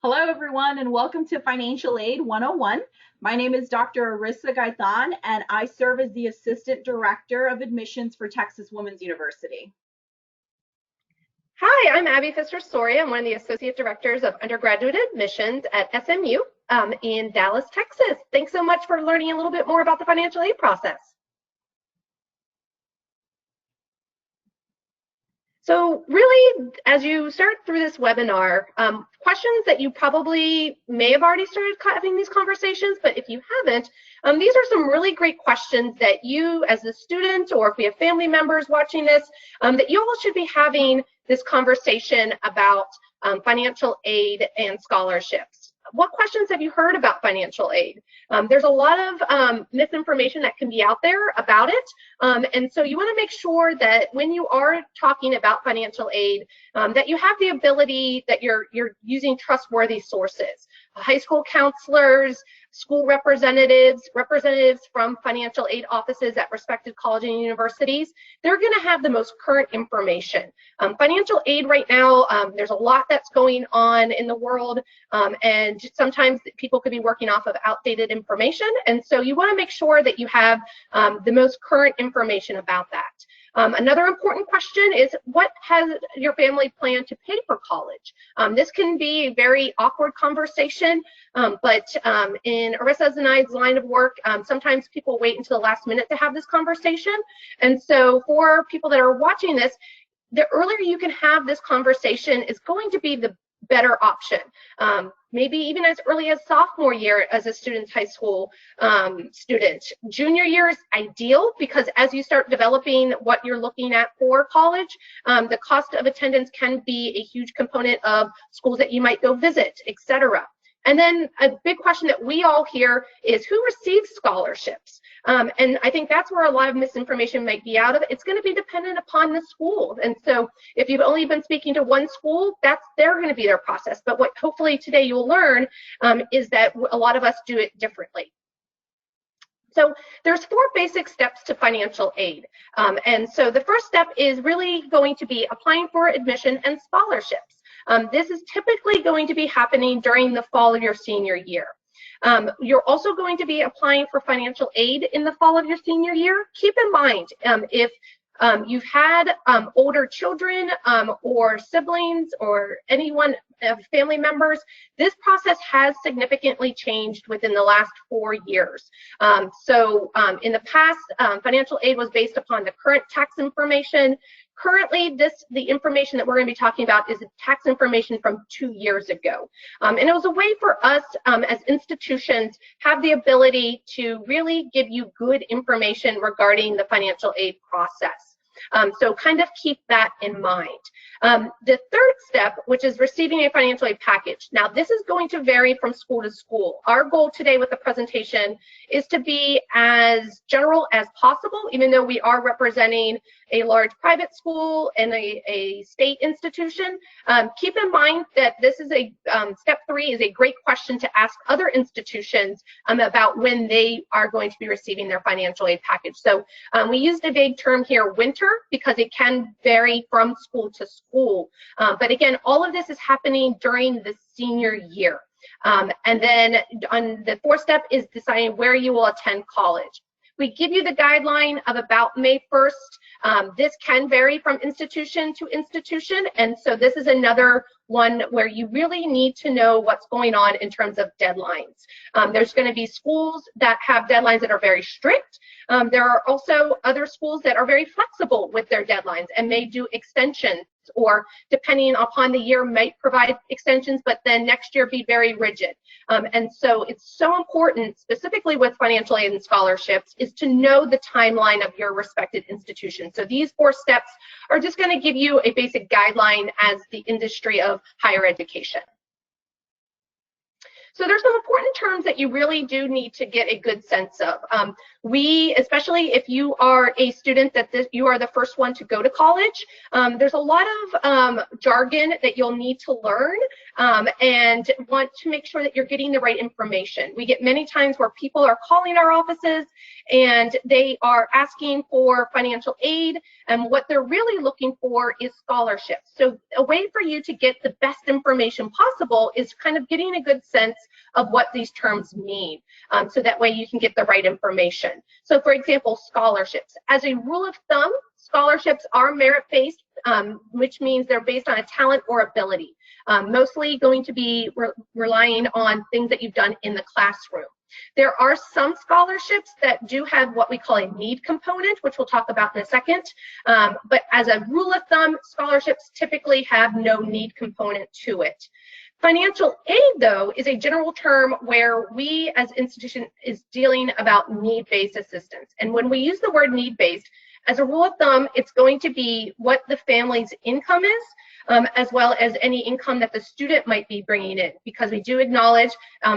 Hello, everyone, and welcome to Financial Aid 101. My name is Dr. Arissa Gaithan, and I serve as the Assistant Director of Admissions for Texas Women's University. Hi, I'm Abby Pfister-Story. I'm one of the Associate Directors of Undergraduate Admissions at SMU in Dallas, Texas. Thanks so much for learning a little bit more about the financial aid process. So really, as you start through this webinar, questions that you probably may have already started having these conversations, but if you haven't, these are some really great questions that you as a student, or if we have family members watching this, that you all should be having this conversation about financial aid and scholarships. What questions have you heard about financial aid? There's a lot of misinformation that can be out there about it, and so you want to make sure that when you are talking about financial aid, that you have the ability that you're using trustworthy sources. High school counselors, school representatives from financial aid offices at respected colleges and universities, they're going to have the most current information. Financial aid right now, there's a lot that's going on in the world, and sometimes people could be working off of outdated information, and so you want to make sure that you have the most current information about that. Another important question is, what has your family planned to pay for college? This can be a very awkward conversation, but in Arissa's and I's line of work, sometimes people wait until the last minute to have this conversation. And so for people that are watching this, the earlier you can have this conversation is going to be the better option. Maybe even as early as sophomore year as a student's high school student. Junior year is ideal because as you start developing what you're looking at for college, the cost of attendance can be a huge component of schools that you might go visit, etc. And then a big question that we all hear is, who receives scholarships? And I think that's where a lot of misinformation might be out of it. It's going to be dependent upon the school. And so if you've only been speaking to one school, they're going to be their process. But what hopefully today you'll learn is that a lot of us do it differently. So there's 4 basic steps to financial aid. And so the first step is really going to be applying for admission and scholarships. This is typically going to be happening during the fall of your senior year. You're also going to be applying for financial aid in the fall of your senior year. Keep in mind, if you've had older children or siblings or anyone, family members, this process has significantly changed within the last 4 years. So in the past, financial aid was based upon the current tax information. Currently, the information that we're going to be talking about is the tax information from 2 years ago. And it was a way for us as institutions have the ability to really give you good information regarding the financial aid process. So kind of keep that in mind. The third step, which is receiving a financial aid package. Now, this is going to vary from school to school. Our goal today with the presentation is to be as general as possible, even though we are representing a large private school and a state institution. Keep in mind that this is step 3 is a great question to ask other institutions about when they are going to be receiving their financial aid package. So we used a vague term here, winter, because it can vary from school to school. But again, all of this is happening during the senior year. And then on the 4th step is deciding where you will attend college. We give you the guideline of about May 1st. This can vary from institution to institution, and so this is another one where you really need to know what's going on in terms of deadlines. There's going to be schools that have deadlines that are very strict. There are also other schools that are very flexible with their deadlines and may do extensions, or depending upon the year might provide extensions, but then next year be very rigid. And so it's so important, specifically with financial aid and scholarships, is to know the timeline of your respected institution. So these 4 steps are just going to give you a basic guideline as the industry of higher education. So there's some important terms that you really do need to get a good sense of. Especially if you are a student you are the first one to go to college, there's a lot of jargon that you'll need to learn and want to make sure that you're getting the right information. We get many times where people are calling our offices and they are asking for financial aid And what they're really looking for is scholarships. So a way for you to get the best information possible is kind of getting a good sense of what these terms mean, so that way you can get the right information. So for example, scholarships. As a rule of thumb, scholarships are merit-based, which means they're based on a talent or ability, mostly going to be relying on things that you've done in the classroom. There are some scholarships that do have what we call a need component, which we'll talk about in a second. But as a rule of thumb, scholarships typically have no need component to it. Financial aid, though, is a general term where we as institution is dealing about need-based assistance. And when we use the word need-based, as a rule of thumb, it's going to be what the family's income is, as well as any income that the student might be bringing in, because we do acknowledge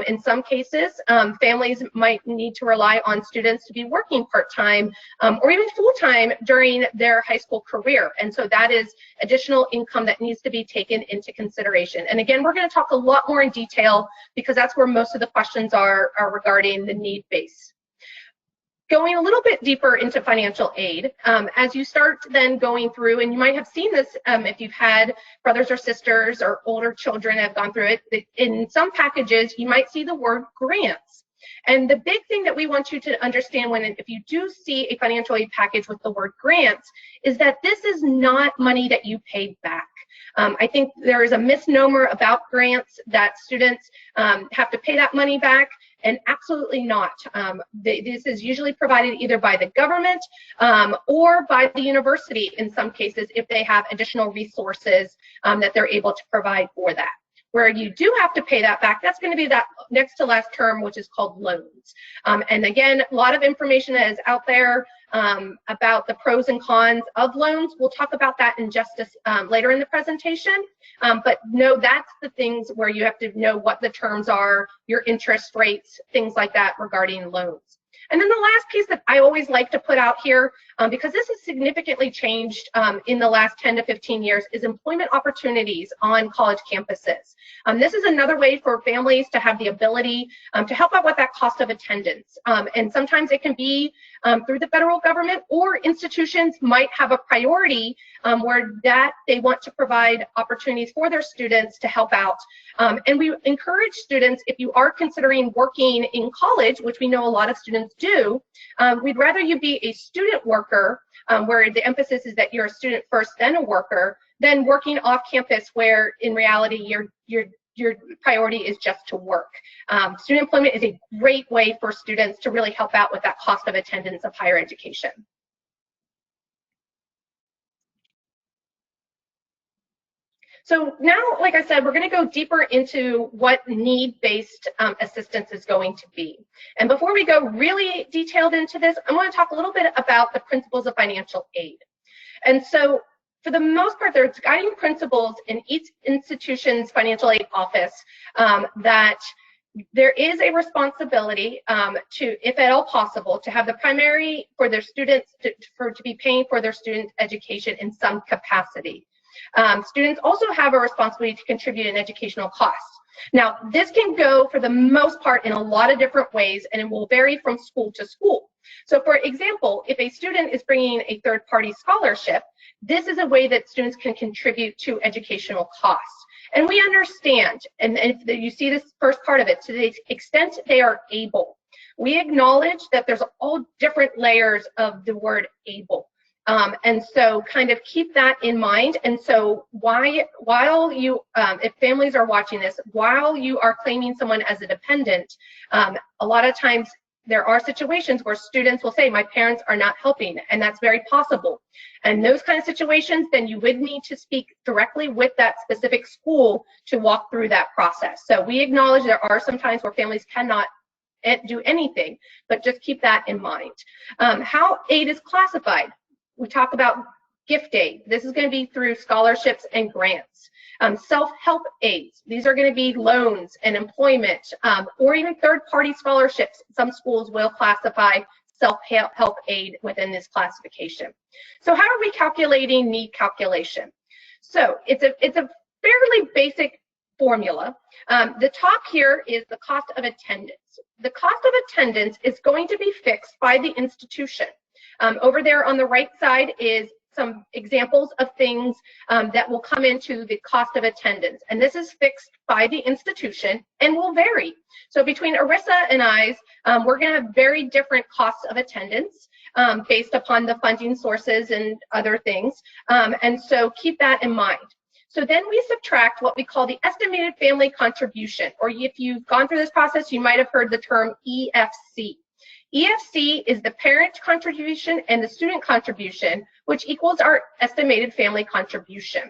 in some cases families might need to rely on students to be working part-time or even full-time during their high school career, and so that is additional income that needs to be taken into consideration. And again, we're going to talk a lot more in detail because that's where most of the questions are regarding the need base. Going a little bit deeper into financial aid, as you start then going through, and you might have seen this if you've had brothers or sisters or older children have gone through it, in some packages you might see the word grants. And the big thing that we want you to understand if you do see a financial aid package with the word grants is that this is not money that you paid back. I think there is a misnomer about grants that students have to pay that money back. And absolutely not. This is usually provided either by the government or by the university in some cases if they have additional resources that they're able to provide for that. Where you do have to pay that back, that's going to be that next to last term, which is called loans. And again, a lot of information that is out there about the pros and cons of loans. We'll talk about that in just later in the presentation. But no, that's the things where you have to know what the terms are, your interest rates, things like that regarding loans. And then the last piece that I always like to put out here, because this has significantly changed in the last 10 to 15 years, is employment opportunities on college campuses. This is another way for families to have the ability to help out with that cost of attendance. And sometimes it can be through the federal government, or institutions might have a priority where they want to provide opportunities for their students to help out. And we encourage students, if you are considering working in college, which we know a lot of students do, we'd rather you be a student worker, where the emphasis is that you're a student first, then a worker, than working off campus where in reality your priority is just to work. Student employment is a great way for students to really help out with that cost of attendance of higher education. So now, like I said, we're going to go deeper into what need-based assistance is going to be. And before we go really detailed into this, I want to talk a little bit about the principles of financial aid. And so for the most part, there's guiding principles in each institution's financial aid office that there is a responsibility to, if at all possible, to have the primary for their students to be paying for their student education in some capacity. Students also have a responsibility to contribute in educational costs. Now, this can go for the most part in a lot of different ways, and it will vary from school to school. So for example, if a student is bringing a third-party scholarship, this is a way that students can contribute to educational costs. And we understand, and if you see this first part of it, to the extent they are able, we acknowledge that there's all different layers of the word able. And so kind of keep that in mind. And so while you, if families are watching this, while you are claiming someone as a dependent, a lot of times there are situations where students will say, my parents are not helping, and that's very possible. And those kind of situations, then you would need to speak directly with that specific school to walk through that process. So we acknowledge there are some times where families cannot do anything, but just keep that in mind. How aid is classified. We talk about gift aid. This is going to be through scholarships and grants. Self-help aids. These are going to be loans and employment, or even third-party scholarships. Some schools will classify self-help aid within this classification. So how are we calculating need calculation? So it's a fairly basic formula. The top here is the cost of attendance. The cost of attendance is going to be fixed by the institution. Over there on the right side is some examples of things that will come into the cost of attendance. And this is fixed by the institution and will vary. So between Arissa and I's, we're going to have very different costs of attendance based upon the funding sources and other things. And so keep that in mind. So then we subtract what we call the estimated family contribution, or if you've gone through this process, you might have heard the term EFC. EFC is the parent contribution and the student contribution, which equals our estimated family contribution.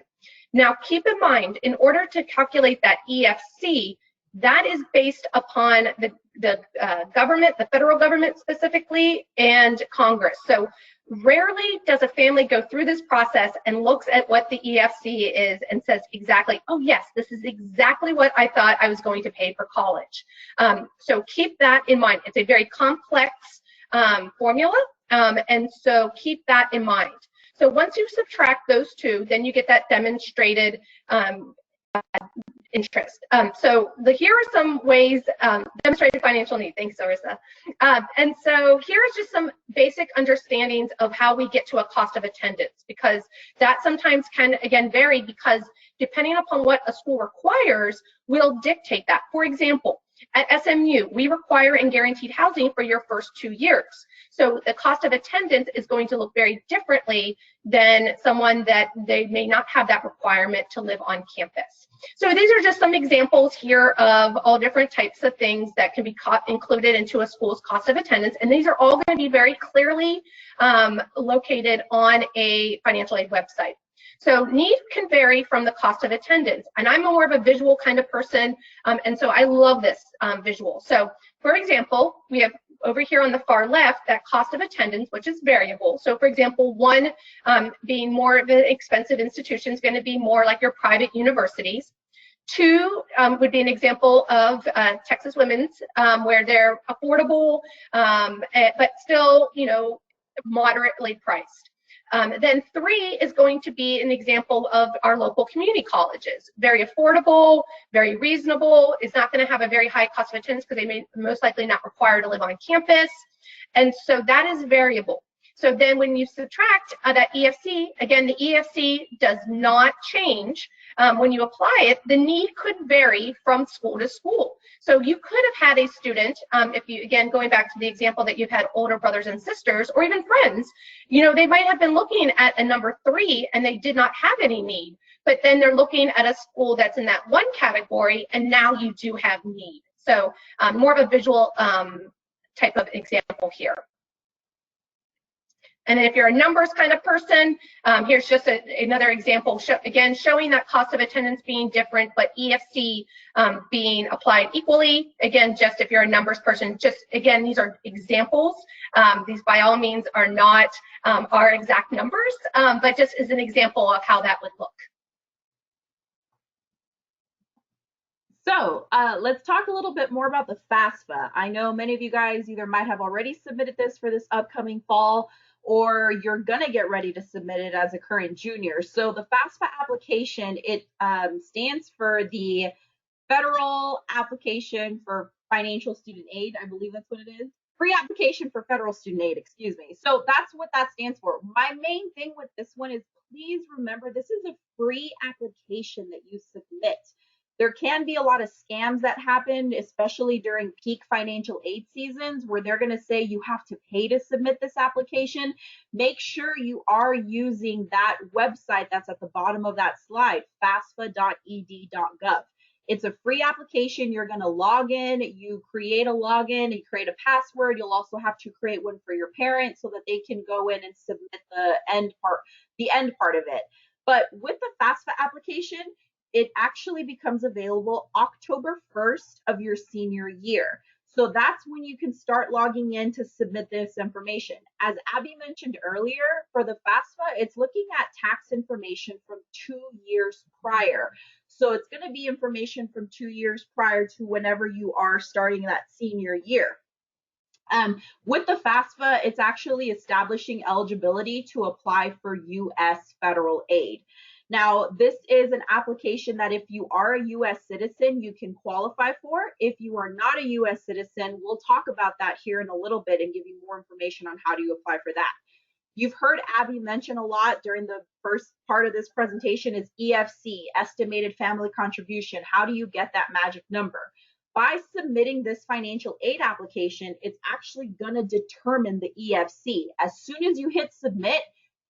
Now, keep in mind, in order to calculate that EFC, that is based upon the government, the federal government specifically, and Congress. So rarely does a family go through this process and looks at what the EFC is and says exactly, oh yes, this is exactly what I thought I was going to pay for college. So keep that in mind. It's a very complex formula, and so keep that in mind. So once you subtract those two, then you get that demonstrated interest. So here are some ways, demonstrated financial need. Thanks, Arissa. And so here is just some basic understandings of how we get to a cost of attendance, because that sometimes can, again, vary because depending upon what a school requires will dictate that. For example, at SMU, we require and guaranteed housing for your first 2 years. So the cost of attendance is going to look very differently than someone that they may not have that requirement to live on campus. So these are just some examples here of all different types of things that can be included into a school's cost of attendance. And these are all going to be very clearly located on a financial aid website. So need can vary from the cost of attendance. And I'm more of a visual kind of person, and so I love this visual. So for example, we have over here on the far left, that cost of attendance, which is variable. So for example, one being more of an expensive institution is going to be more like your private universities. Two would be an example of Texas Women's, where they're affordable, but still, you know, moderately priced. Then three is going to be an example of our local community colleges. Very affordable, very reasonable, is not going to have a very high cost of attendance because they may most likely not require to live on campus. And so that is variable. So then when you subtract that EFC, again, the EFC does not change. When you apply it, the need could vary from school to school. So you could have had a student, if you, again, going back to the example that you've had older brothers and sisters or even friends, you know, they might have been looking at a number 3 and they did not have any need, but then they're looking at a school that's in that 1 category and now you do have need. So more of a visual type of example here. And then if you're a numbers kind of person, here's just another example, again, showing that cost of attendance being different, but EFC being applied equally. Again, just if you're a numbers person, just again, these are examples. These by all means are not our exact numbers, but just as an example of how that would look. So let's talk a little bit more about the FAFSA. I know many of you guys either might have already submitted this for this upcoming fall, or you're going to get ready to submit it as a current junior. So the FAFSA application, it stands for the Federal Application for Financial Student Aid. I believe that's what it is. Free application for federal student aid, excuse me. So that's what that stands for. My main thing with this one is please remember this is a free application that you submit. There can be a lot of scams that happen, especially during peak financial aid seasons, where they're going to say you have to pay to submit this application. Make sure you are using that website that's at the bottom of that slide, fafsa.ed.gov. It's a free application. You're going to log in, you create a login, you create a password. You'll also have to create one for your parents so that they can go in and submit the end part of it. But with the FAFSA application, it actually becomes available October 1st of your senior year. So that's when you can start logging in to submit this information. As Abby mentioned earlier, for the FAFSA, it's looking at tax information from 2 years prior. So it's going to be information from 2 years prior to whenever you are starting that senior year. With the FAFSA, it's actually establishing eligibility to apply for U.S. federal aid. Now, this is an application that if you are a U.S. citizen, you can qualify for. If you are not a U.S. citizen, we'll talk about that here in a little bit and give you more information on how to apply for that. You've heard Abby mention a lot during the first part of this presentation is EFC, estimated family contribution. How do you get that magic number? By submitting this financial aid application, it's actually going to determine the EFC. As soon as you hit submit,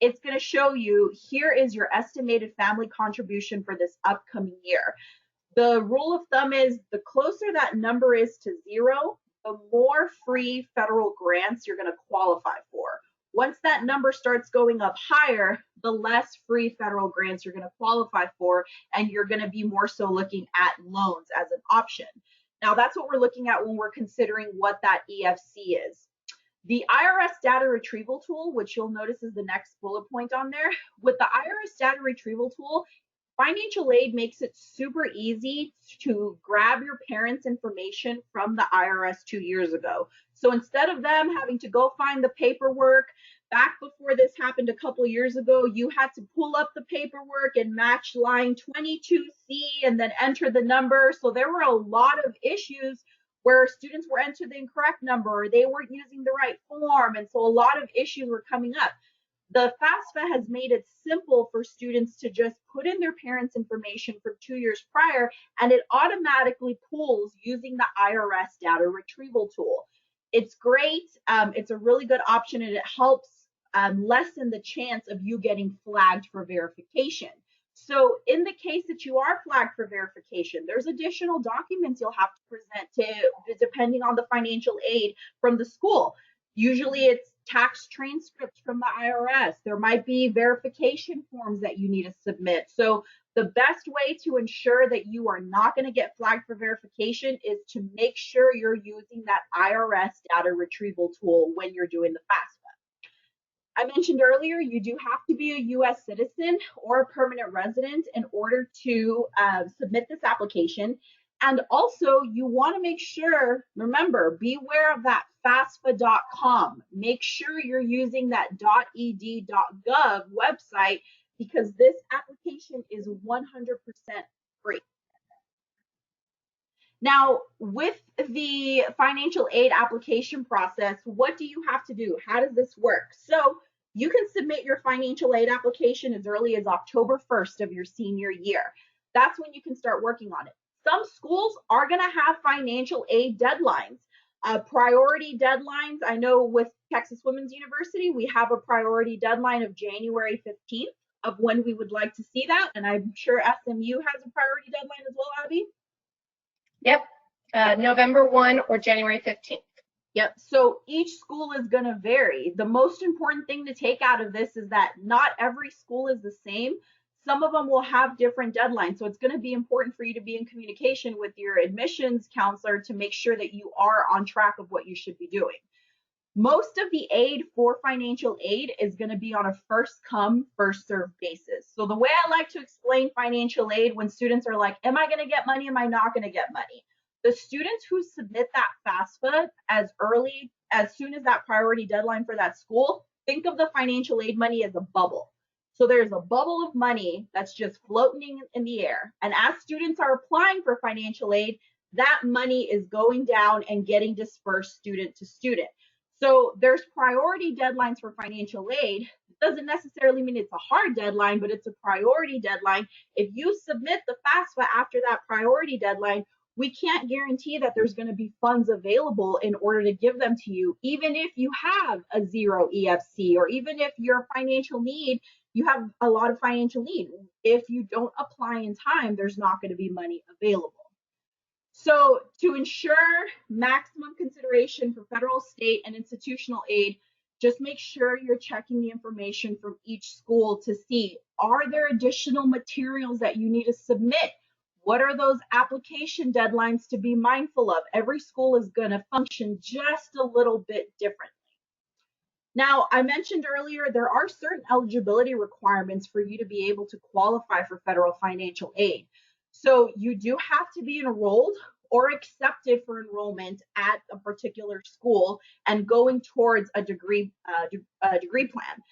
it's going to show you, here is your estimated family contribution for this upcoming year. The rule of thumb is the closer that number is to zero, the more free federal grants you're going to qualify for. Once that number starts going up higher, the less free federal grants you're going to qualify for, and you're going to be more so looking at loans as an option. Now, that's what we're looking at when we're considering what that EFC is. The IRS data retrieval tool, which you'll notice is the next bullet point on there, with the IRS data retrieval tool, financial aid makes it super easy to grab your parents' information from the IRS 2 years ago. So instead of them having to go find the paperwork, back before this happened a couple years ago, you had to pull up the paperwork and match line 22C and then enter the number. So there were a lot of issues where students were entering the incorrect number, or they weren't using the right form. And so a lot of issues were coming up. The FAFSA has made it simple for students to just put in their parents' information from 2 years prior, and it automatically pulls using the IRS data retrieval tool. It's great. It's a really good option, and it helps lessen the chance of you getting flagged for verification. So in the case that you are flagged for verification, there's additional documents you'll have to present depending on the financial aid from the school. Usually it's tax transcripts from the IRS. There might be verification forms that you need to submit. So the best way to ensure that you are not going to get flagged for verification is to make sure you're using that IRS data retrieval tool when you're doing the FAFSA. I mentioned earlier, you do have to be a U.S. citizen or a permanent resident in order to submit this application. And also, you want to make sure, remember, beware of that FAFSA.com. Make sure you're using that .ed.gov website, because this application is 100% free. Now, with the financial aid application process, what do you have to do? How does this work? So you can submit your financial aid application as early as October 1st of your senior year. That's when you can start working on it. Some schools are going to have financial aid deadlines, priority deadlines. I know with Texas Women's University, we have a priority deadline of January 15th of when we would like to see that. And I'm sure SMU has a priority deadline as well, Abby. Yep, November 1 or January 15th. Yep, so each school is going to vary. The most important thing to take out of this is that not every school is the same. Some of them will have different deadlines. So it's going to be important for you to be in communication with your admissions counselor to make sure that you are on track of what you should be doing. Most of the aid for financial aid is going to be on a first come, first served basis. So the way I like to explain financial aid when students are like, am I going to get money? Am I not going to get money? The students who submit that FAFSA as soon as that priority deadline for that school, think of the financial aid money as a bubble. So there's a bubble of money that's just floating in the air. And as students are applying for financial aid, that money is going down and getting dispersed student to student. So there's priority deadlines for financial aid. It doesn't necessarily mean it's a hard deadline, but it's a priority deadline. If you submit the FAFSA after that priority deadline, we can't guarantee that there's going to be funds available in order to give them to you, even if you have a zero EFC, or even if your financial need, you have a lot of financial need. If you don't apply in time, there's not going to be money available. So to ensure maximum consideration for federal, state, and institutional aid, just make sure you're checking the information from each school to see, are there additional materials that you need to submit? What are those application deadlines to be mindful of? Every school is going to function just a little bit differently. Now, I mentioned earlier, there are certain eligibility requirements for you to be able to qualify for federal financial aid. So you do have to be enrolled or accepted for enrollment at a particular school and going towards a degree plan.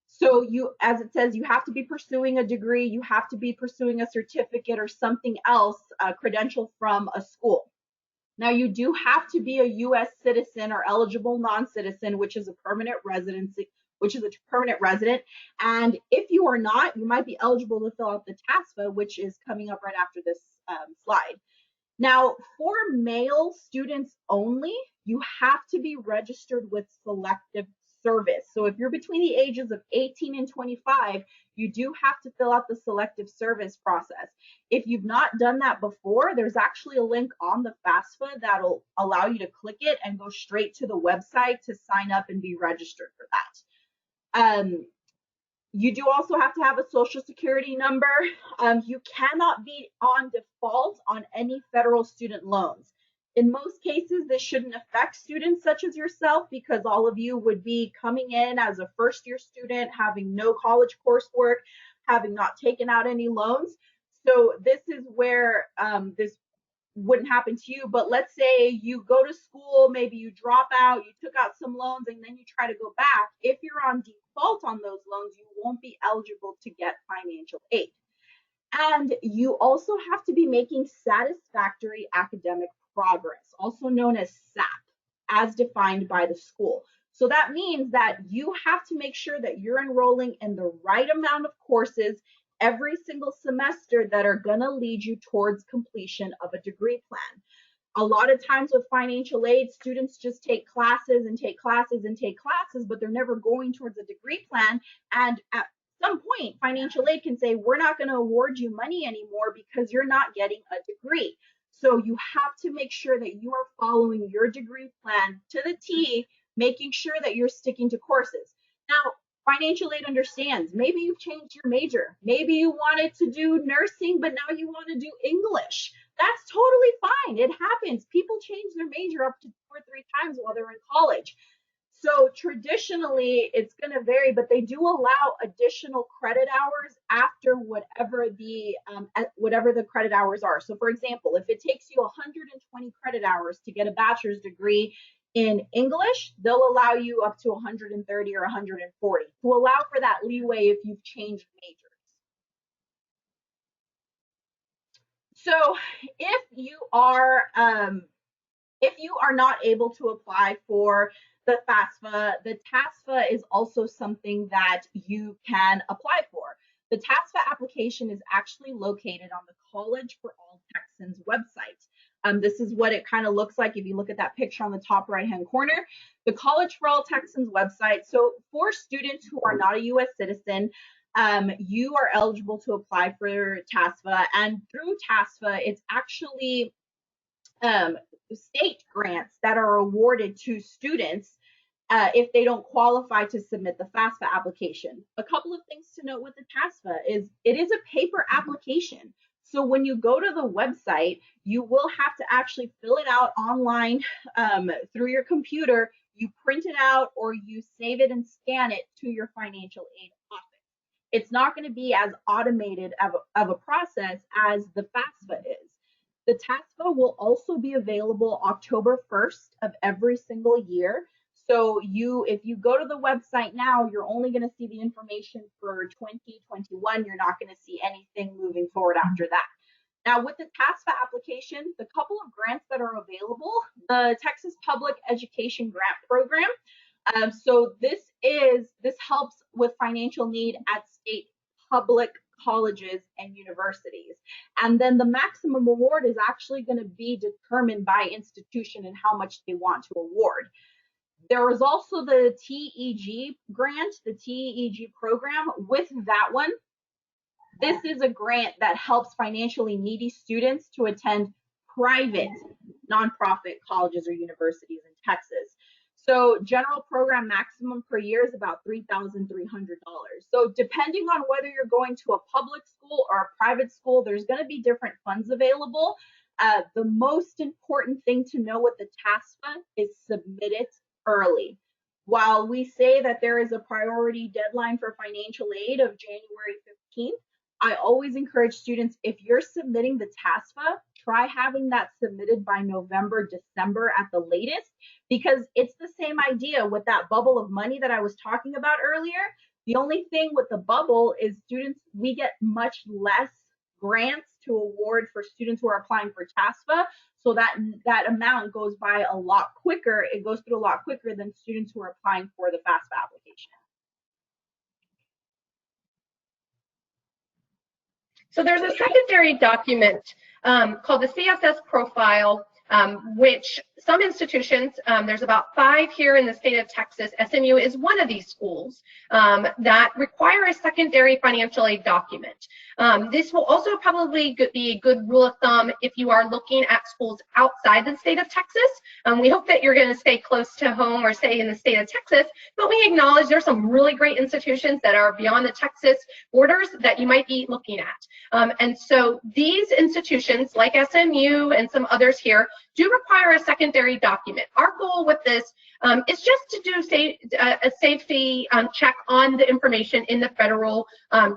So you, as it says, you have to be pursuing a degree, you have to be pursuing a certificate or something else, a credential from a school. Now, you do have to be a U.S. citizen or eligible non-citizen, which is a permanent residency which is a permanent resident. And if you are not, you might be eligible to fill out the TASFA, which is coming up right after this slide. Now, for male students only, you have to be registered with selective service. So if you're between the ages of 18 and 25, you do have to fill out the selective service process. If you've not done that before, there's actually a link on the FAFSA that'll allow you to click it and go straight to the website to sign up and be registered for that. You do also have to have a social security number. You cannot be on default on any federal student loans. In most cases, this shouldn't affect students such as yourself because all of you would be coming in as a first-year student, having no college coursework, having not taken out any loans. So this is where this wouldn't happen to you. But let's say you go to school, maybe you drop out, you took out some loans, and then you try to go back. If you're on default on those loans, you won't be eligible to get financial aid. And you also have to be making satisfactory academic progress, also known as SAP, as defined by the school. So that means that you have to make sure that you're enrolling in the right amount of courses every single semester that are going to lead you towards completion of a degree plan. A lot of times with financial aid, students just take classes and take classes and take classes, but they're never going towards a degree plan. And at some point, financial aid can say, we're not going to award you money anymore because you're not getting a degree. So you have to make sure that you are following your degree plan to the T, making sure that you're sticking to courses. Now, financial aid understands, maybe you've changed your major. Maybe you wanted to do nursing, but now you want to do English. That's totally fine. It happens. People change their major up to 2 or 3 times while they're in college. So traditionally, it's going to vary, but they do allow additional credit hours after whatever the credit hours are. So for example, if it takes you 120 credit hours to get a bachelor's degree in English, they'll allow you up to 130 or 140 to allow for that leeway if you've changed majors. So if you are not able to apply for the FAFSA, the TASFA is also something that you can apply for. The TASFA application is actually located on the College for All Texans website. This is what it kind of looks like if you look at that picture on the top right-hand corner. The College for All Texans website. So for students who are not a U.S. citizen, you are eligible to apply for TASFA, and through TASFA, it's actually state grants that are awarded to students if they don't qualify to submit the FAFSA application. A couple of things to note with the TASFA is it is a paper application. So when you go to the website, you will have to actually fill it out online through your computer. You print it out or you save it and scan it to your financial aid office. It's not going to be as automated of a process as the FAFSA is. The TASFA will also be available October 1st of every single year. So if you go to the website now, you're only going to see the information for 2021. You're not going to see anything moving forward after that. Now, with the TASFA application, the couple of grants that are available, the Texas Public Education Grant Program. So this helps with financial need at state public colleges and universities. And then the maximum award is actually going to be determined by institution and how much they want to award. There is also the TEG grant, the TEG program. With that one, this is a grant that helps financially needy students to attend private nonprofit colleges or universities in Texas. So general program maximum per year is about $3,300. So depending on whether you're going to a public school or a private school, there's going to be different funds available. The most important thing to know with the TASFA is submit it early. While we say that there is a priority deadline for financial aid of January 15th, I always encourage students, if you're submitting the TASFA, try having that submitted by November, December at the latest, because it's the same idea with that bubble of money that I was talking about earlier. The only thing with the bubble is students, we get much less grants to award for students who are applying for TASFA, so that amount goes by a lot quicker. It goes through a lot quicker than students who are applying for the FAFSA application. So there's a secondary document called the CSS Profile, which some institutions, there's about 5 here in the state of Texas, SMU is one of these schools, that require a secondary financial aid document. This will also probably be a good rule of thumb if you are looking at schools outside the state of Texas. We hope that you're going to stay close to home or stay in the state of Texas, but we acknowledge there's some really great institutions that are beyond the Texas borders that you might be looking at. And so these institutions like SMU and some others here do require a secondary document. Our goal with this is just to do a safety check on the information in the federal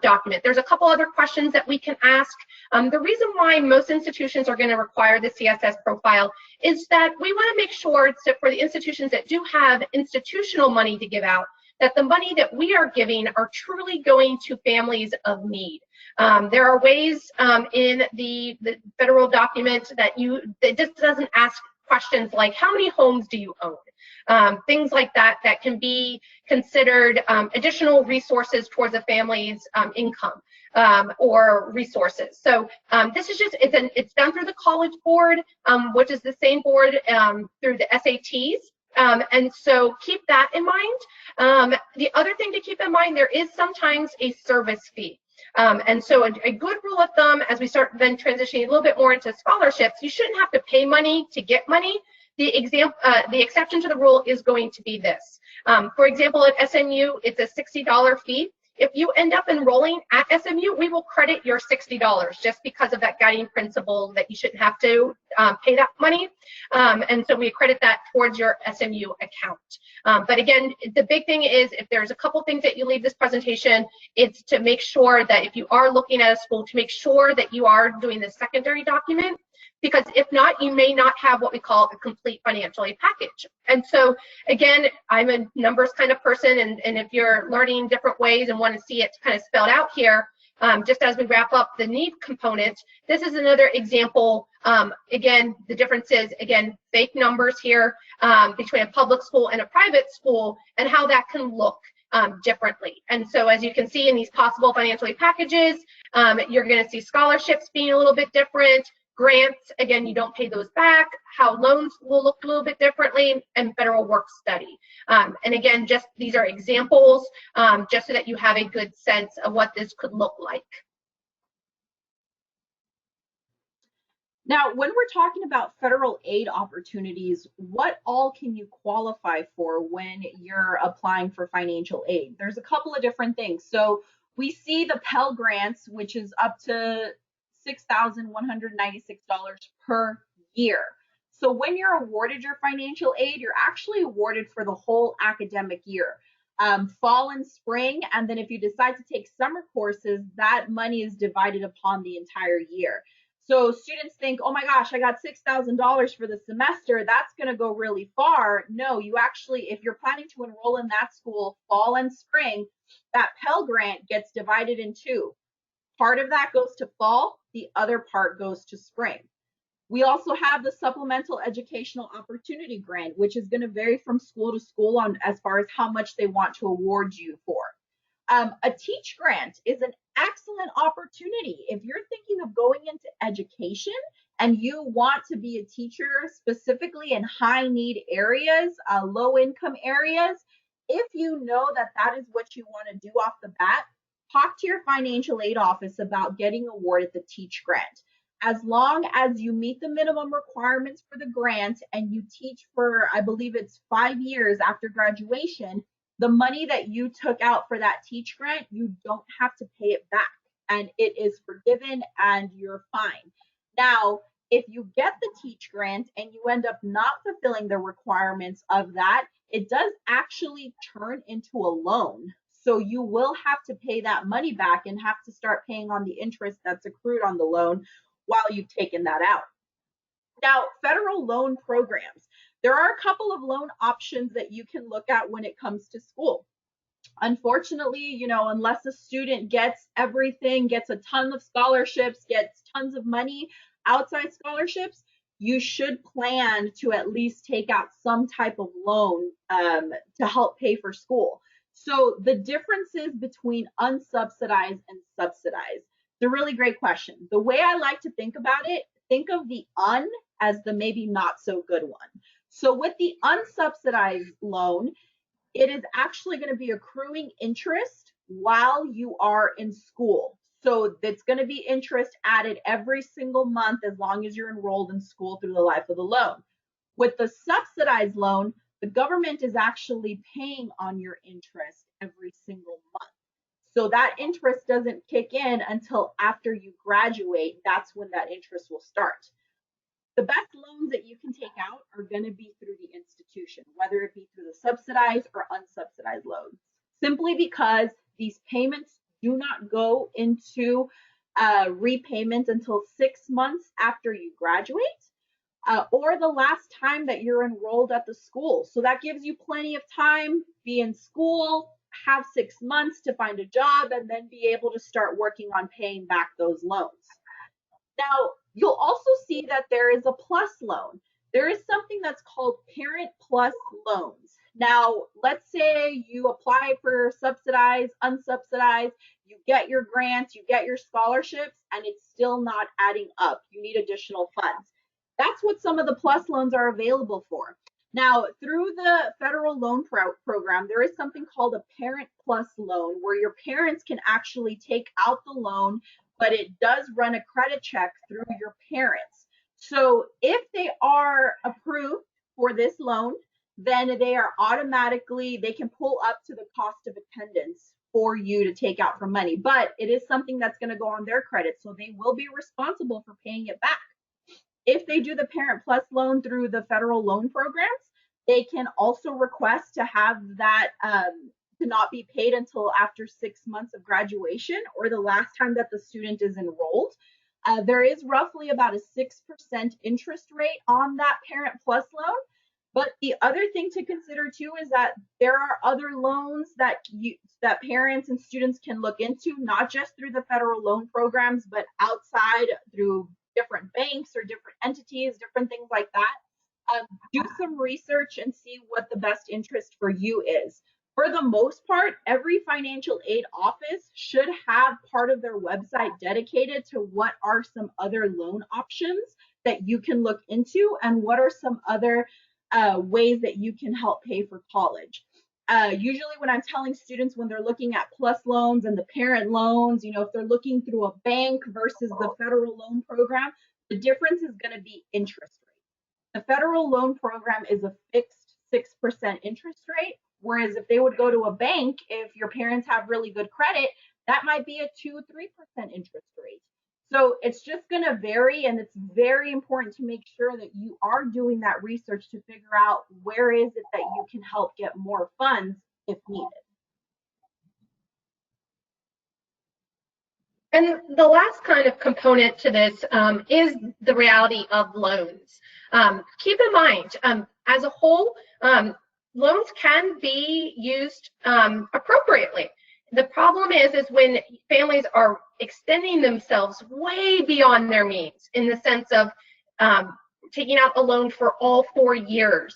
document. There's a couple other questions that we can ask. The reason why most institutions are going to require the CSS profile is that we want to make sure that for the institutions that do have institutional money to give out, that the money that we are giving are truly going to families of need. There are ways in the federal document that just doesn't ask questions like how many homes do you own? Things like that that can be considered additional resources towards a family's income or resources. So this is just, it's done through the College Board, which is the same board through the SATs. And so keep that in mind. The other thing to keep in mind, there is sometimes a service fee. And so a good rule of thumb as we start then transitioning a little bit more into scholarships, you shouldn't have to pay money to get money. The exception to the rule is going to be this. For example, at SMU, it's a $60 fee. If you end up enrolling at SMU, we will credit your $60 just because of that guiding principle that you shouldn't have to pay that money. And so we credit that towards your SMU account. But again, the big thing is if there's a couple things that you leave this presentation, it's to make sure that if you are looking at a school, to make sure that you are doing the secondary document, because if not, you may not have what we call a complete financial aid package. And so again, I'm a numbers kind of person, and if you're learning different ways and want to see it kind of spelled out here, just as we wrap up the need component, this is another example. Again, the difference is, again, fake numbers here between a public school and a private school and how that can look differently. And so as you can see in these possible financial aid packages, you're going to see scholarships being a little bit different. Grants, again, you don't pay those back. How loans will look a little bit differently, and federal work study. And again, just these are examples, just so that you have a good sense of what this could look like. Now, when we're talking about federal aid opportunities, what all can you qualify for when you're applying for financial aid? There's a couple of different things. So we see the Pell Grants, which is up to $6,196 per year. So when you're awarded your financial aid, you're actually awarded for the whole academic year, fall and spring. And then if you decide to take summer courses, that money is divided upon the entire year. So students think, oh my gosh, I got $6,000 for the semester. That's going to go really far. No, you actually, if you're planning to enroll in that school, fall and spring, that Pell Grant gets divided in two. Part of that goes to fall, the other part goes to spring. We also have the Supplemental Educational Opportunity Grant, which is going to vary from school to school on as far as how much they want to award you for. A Teach Grant is an excellent opportunity. If you're thinking of going into education and you want to be a teacher specifically in high need areas, low income areas, if you know that that is what you want to do off the bat, talk to your financial aid office about getting awarded the Teach Grant. As long as you meet the minimum requirements for the grant and you teach for, I believe it's 5 years after graduation, the money that you took out for that Teach Grant, you don't have to pay it back, and it is forgiven and you're fine. Now, if you get the Teach Grant and you end up not fulfilling the requirements of that, it does actually turn into a loan. So you will have to pay that money back and have to start paying on the interest that's accrued on the loan while you've taken that out. Now, federal loan programs. There are a couple of loan options that you can look at when it comes to school. Unfortunately, unless a student gets everything, gets a ton of scholarships, gets tons of money outside scholarships, you should plan to at least take out some type of loan to help pay for school. So the differences between unsubsidized and subsidized. It's a really great question. The way I like to think about it, think of the un as the maybe not so good one. So with the unsubsidized loan, it is actually going to be accruing interest while you are in school. So it's going to be interest added every single month as long as you're enrolled in school through the life of the loan. With the subsidized loan, the government is actually paying on your interest every single month. So that interest doesn't kick in until after you graduate. That's when that interest will start. The best loans that you can take out are going to be through the institution, whether it be through the subsidized or unsubsidized loans, simply because these payments do not go into repayment until 6 months after you graduate or the last time that you're enrolled at the school. So that gives you plenty of time, be in school, have 6 months to find a job, and then be able to start working on paying back those loans. Now, you'll also see that there is a plus loan. There is something that's called Parent Plus loans. Now, let's say you apply for subsidized, unsubsidized, you get your grants, you get your scholarships, and it's still not adding up. You need additional funds. That's what some of the plus loans are available for. Now, through the federal loan program, there is something called a Parent Plus loan where your parents can actually take out the loan, but it does run a credit check through your parents. So if they are approved for this loan, then they are automatically, they can pull up to the cost of attendance for you to take out for money. But it is something that's going to go on their credit, so they will be responsible for paying it back. If they do the Parent Plus loan through the federal loan programs, they can also request to have that to not be paid until after 6 months of graduation or the last time that the student is enrolled. There is roughly about a 6% interest rate on that Parent Plus loan. But the other thing to consider too is that there are other loans that parents and students can look into, not just through the federal loan programs, but outside through different banks or different entities, different things like that. Do some research and see what the best interest for you is. For the most part, every financial aid office should have part of their website dedicated to what are some other loan options that you can look into and what are some other ways that you can help pay for college. Usually when I'm telling students when they're looking at plus loans and the parent loans, if they're looking through a bank versus the federal loan program, the difference is going to be interest rate. The federal loan program is a fixed 6% interest rate, whereas if they would go to a bank, if your parents have really good credit, that might be a 2-3% interest rate. So it's just going to vary, and it's very important to make sure that you are doing that research to figure out where is it that you can help get more funds if needed. And the last kind of component to this is the reality of loans. Keep in mind, as a whole, loans can be used appropriately. The problem is when families are extending themselves way beyond their means in the sense of taking out a loan for all 4 years,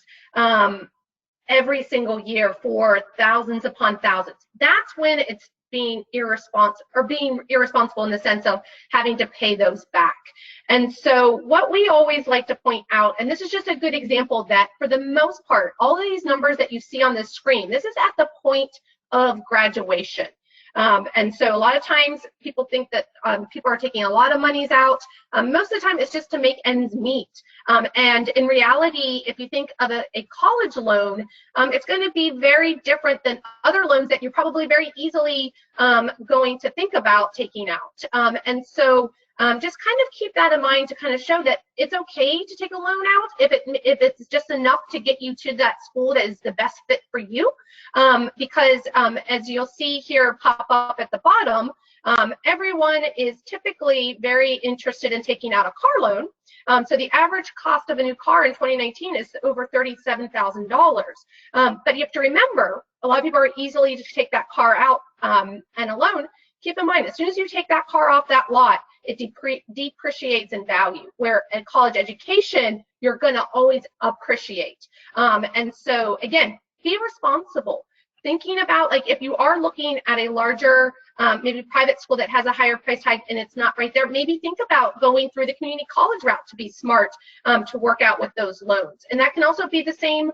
every single year for thousands upon thousands. That's when it's being irresponsible in the sense of having to pay those back. And so what we always like to point out, and this is just a good example that for the most part, all of these numbers that you see on this screen, this is at the point of graduation. And so a lot of times people think that people are taking a lot of monies out. Most of the time it's just to make ends meet. And in reality, if you think of a college loan, it's going to be very different than other loans that you're probably very easily going to think about taking out. And so just kind of keep that in mind to kind of show that it's okay to take a loan out if it's just enough to get you to that school that is the best fit for you. Because as you'll see here pop up at the bottom, everyone is typically very interested in taking out a car loan. So the average cost of a new car in 2019 is over $37,000. But you have to remember, a lot of people are easily to take that car out and a loan. Keep in mind, as soon as you take that car off that lot, it depreciates in value, where in college education, you're going to always appreciate. And so, again, be responsible. Thinking about, like, if you are looking at a larger maybe private school that has a higher price tag and it's not right there, maybe think about going through the community college route to be smart to work out with those loans. And that can also be the same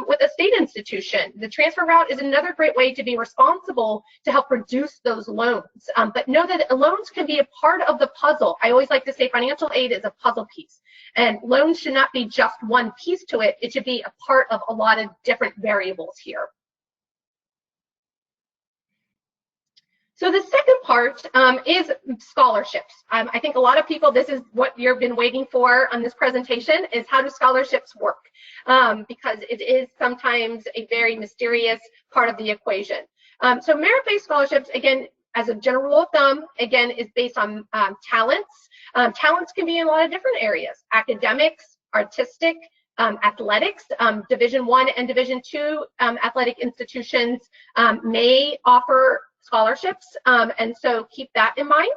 with a state institution. The transfer route is another great way to be responsible to help reduce those loans. But know that loans can be a part of the puzzle. I always like to say financial aid is a puzzle piece, and loans should not be just one piece to it. It should be a part of a lot of different variables here. So the second part is scholarships. I think a lot of people, this is what you've been waiting for on this presentation, is how do scholarships work? Because it is sometimes a very mysterious part of the equation. So merit-based scholarships, again, as a general rule of thumb, again, is based on talents. Talents can be in a lot of different areas: academics, artistic, athletics. Division I and Division II athletic institutions may offer scholarships, and so keep that in mind.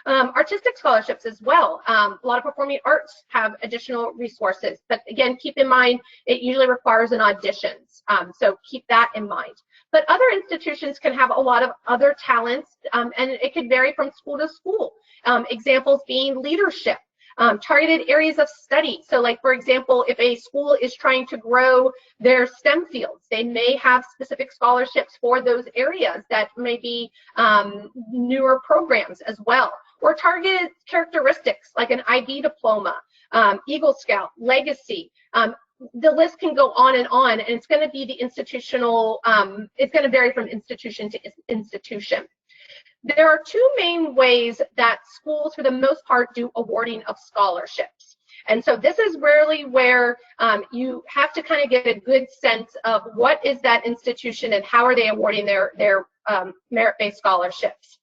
Artistic scholarships as well. A lot of performing arts have additional resources, but again, keep in mind it usually requires an auditions, so keep that in mind. But other institutions can have a lot of other talents, and it could vary from school to school. Examples being leadership. Targeted areas of study. So like, for example, if a school is trying to grow their STEM fields, they may have specific scholarships for those areas that may be newer programs as well. Or targeted characteristics like an IB diploma, Eagle Scout, legacy. The list can go on, and it's going to be the institutional, it's going to vary from institution to institution. There are two main ways that schools, for the most part, do awarding of scholarships. And so this is really where you have to kind of get a good sense of what is that institution and how are they awarding their merit-based scholarships.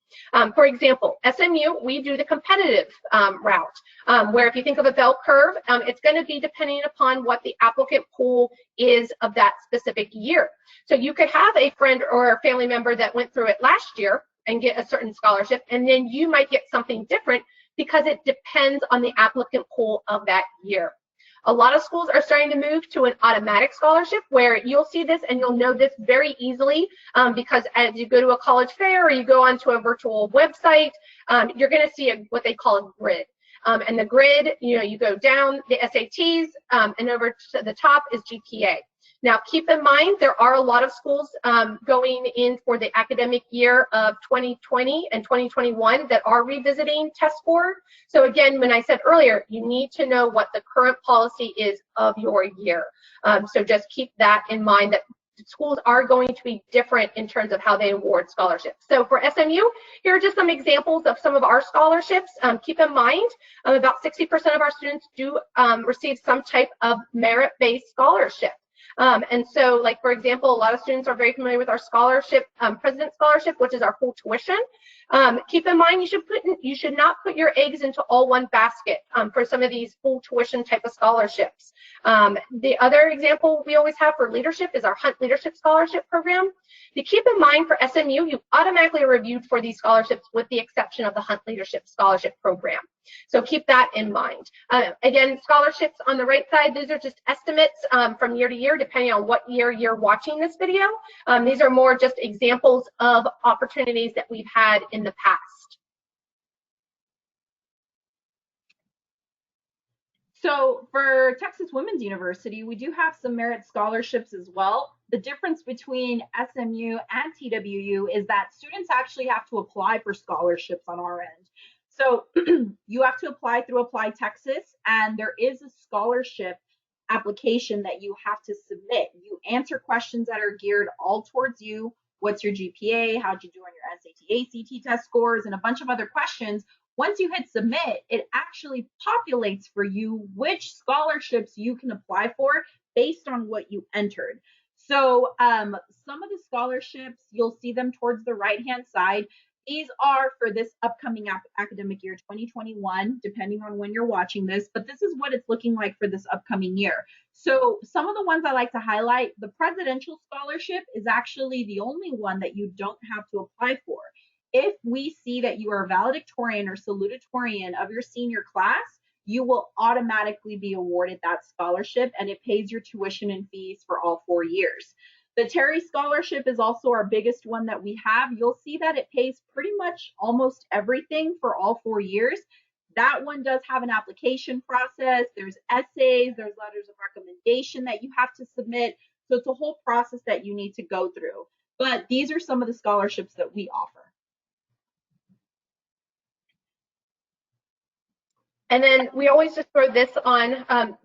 For example, SMU, we do the competitive route, where if you think of a bell curve, it's going to be depending upon what the applicant pool is of that specific year. So you could have a friend or a family member that went through it last year and get a certain scholarship, and then you might get something different because it depends on the applicant pool of that year. A lot of schools are starting to move to an automatic scholarship where you'll see this and you'll know this very easily because as you go to a college fair or you go onto a virtual website, you're going to see what they call a grid. And the grid, you go down the SATs and over to the top is GPA. Now, keep in mind, there are a lot of schools going in for the academic year of 2020 and 2021 that are revisiting test score. So again, when I said earlier, you need to know what the current policy is of your year. So just keep that in mind, that schools are going to be different in terms of how they award scholarships. So for SMU, here are just some examples of some of our scholarships. Keep in mind, about 60% of our students do receive some type of merit-based scholarship. And so, like, for example, a lot of students are very familiar with our scholarship, President's Scholarship, which is our full tuition. Keep in mind, you should not put your eggs into all one basket for some of these full tuition type of scholarships. The other example we always have for leadership is our Hunt Leadership Scholarship Program. To keep in mind, for SMU, you automatically are reviewed for these scholarships with the exception of the Hunt Leadership Scholarship Program. So keep that in mind. Again, scholarships on the right side, these are just estimates from year to year, depending on what year you're watching this video. These are more just examples of opportunities that we've had in the past. So for Texas Women's University, we do have some merit scholarships as well. The difference between SMU and TWU is that students actually have to apply for scholarships on our end. So you have to apply through Apply Texas, and there is a scholarship application that you have to submit. You answer questions that are geared all towards you. What's your GPA? How'd you do on your SAT, ACT test scores, and a bunch of other questions. Once you hit submit, it actually populates for you which scholarships you can apply for based on what you entered. So some of the scholarships, you'll see them towards the right-hand side. These are for this upcoming academic year, 2021, depending on when you're watching this, but this is what it's looking like for this upcoming year. So some of the ones I like to highlight, the Presidential Scholarship is actually the only one that you don't have to apply for. If we see that you are valedictorian or salutatorian of your senior class, you will automatically be awarded that scholarship, and it pays your tuition and fees for all 4 years. The Terry Scholarship is also our biggest one that we have. You'll see that it pays pretty much almost everything for all 4 years. That one does have an application process. There's essays, there's letters of recommendation that you have to submit. So it's a whole process that you need to go through. But these are some of the scholarships that we offer. And then we always just throw this on.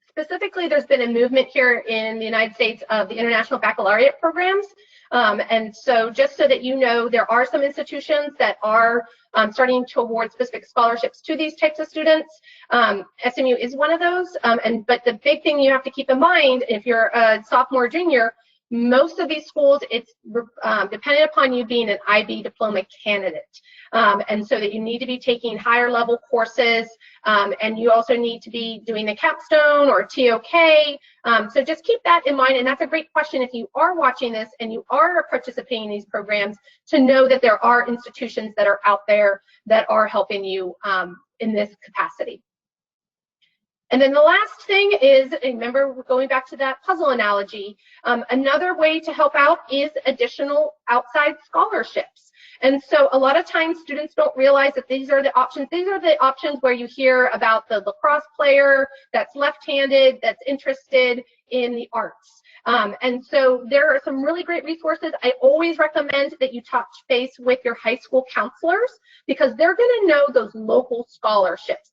Specifically, there's been a movement here in the United States of the International Baccalaureate programs. And so just so that you know, there are some institutions that are starting to award specific scholarships to these types of students. SMU is one of those. But the big thing you have to keep in mind, if you're a sophomore or junior, most of these schools, it's dependent upon you being an IB diploma candidate. And so that you need to be taking higher level courses, and you also need to be doing the capstone or TOK. So just keep that in mind, and that's a great question if you are watching this and you are participating in these programs, to know that there are institutions that are out there that are helping you in this capacity. And then the last thing is, remember, we're going back to that puzzle analogy. Another way to help out is additional outside scholarships. And so a lot of times students don't realize that these are the options. These are the options where you hear about the lacrosse player that's left-handed, that's interested in the arts. And so there are some really great resources. I always recommend that you touch base with your high school counselors, because they're going to know those local scholarships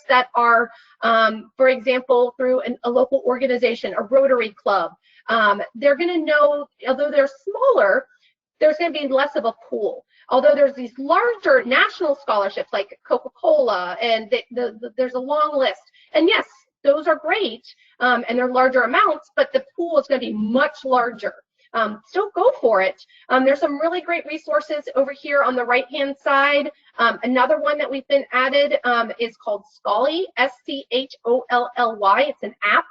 that are, for example, through a local organization, a Rotary Club. They're going to know, although they're smaller, there's going to be less of a pool. Although there's these larger national scholarships like Coca-Cola, and there's a long list. And yes, those are great, and they're larger amounts, but the pool is going to be much larger. Still go for it. There's some really great resources over here on the right-hand side. Another one that we've been added is called Scholly, S-C-H-O-L-L-Y. It's an app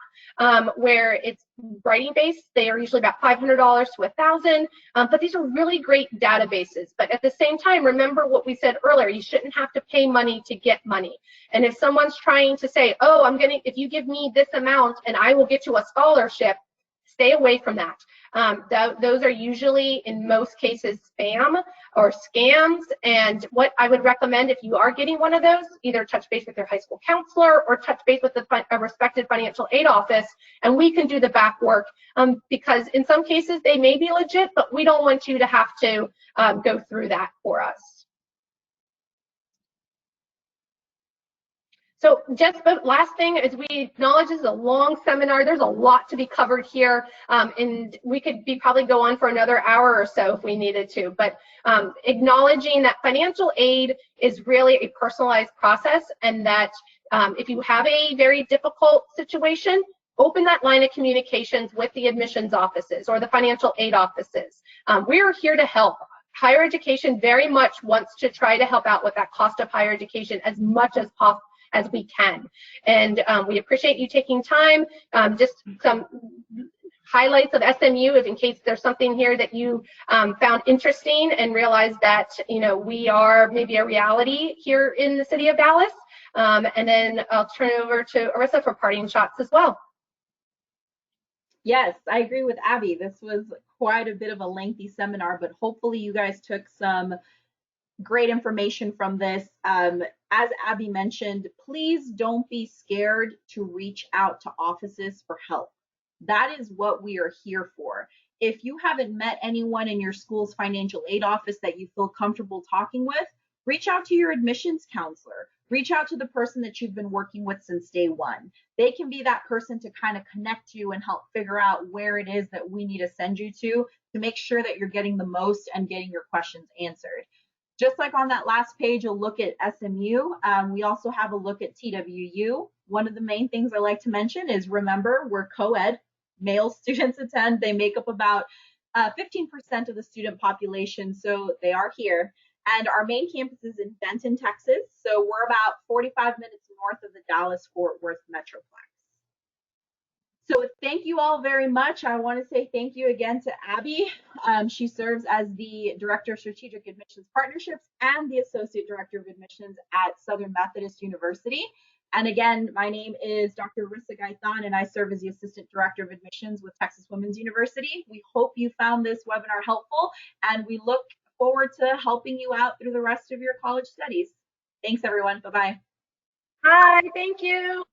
where it's writing-based. They are usually about $500 to $1,000, but these are really great databases. But at the same time, remember what we said earlier, you shouldn't have to pay money to get money. And if someone's trying to say, oh, if you give me this amount and I will get you a scholarship, stay away from that. Those are usually, in most cases, spam or scams. And what I would recommend, if you are getting one of those, either touch base with your high school counselor or touch base with a respected financial aid office, and we can do the back work, because in some cases they may be legit, but we don't want you to have to go through that for us. So just the last thing is, we acknowledge this is a long seminar. There's a lot to be covered here, and we could probably go on for another hour or so if we needed to. But acknowledging that financial aid is really a personalized process, and that if you have a very difficult situation, open that line of communications with the admissions offices or the financial aid offices. We are here to help. Higher education very much wants to try to help out with that cost of higher education as much as possible as we can. And we appreciate you taking time. Just some highlights of SMU, if in case there's something here that you found interesting and realize that, you know, we are maybe a reality here in the city of Dallas. And then I'll turn it over to Arissa for parting shots as well. Yes, I agree with Abby. This was quite a bit of a lengthy seminar, but hopefully you guys took some great information from this. As Abby mentioned, please don't be scared to reach out to offices for help. That is what we are here for. If you haven't met anyone in your school's financial aid office that you feel comfortable talking with, reach out to your admissions counselor. Reach out to the person that you've been working with since day one. They can be that person to kind of connect you and help figure out where it is that we need to send you to make sure that you're getting the most and getting your questions answered. Just like on that last page, a look at SMU, we also have a look at TWU. One of the main things I like to mention is, remember, we're co-ed. Male students attend. They make up about 15% of the student population, so they are here. And our main campus is in Benton, Texas, so we're about 45 minutes north of the Dallas-Fort Worth Metroplex. So thank you all very much. I want to say thank you again to Abby. She serves as the Director of Strategic Admissions Partnerships and the Associate Director of Admissions at Southern Methodist University. And again, my name is Dr. Rissa Gaithan, and I serve as the Assistant Director of Admissions with Texas Women's University. We hope you found this webinar helpful, and we look forward to helping you out through the rest of your college studies. Thanks, everyone. Bye-bye. Bye, thank you.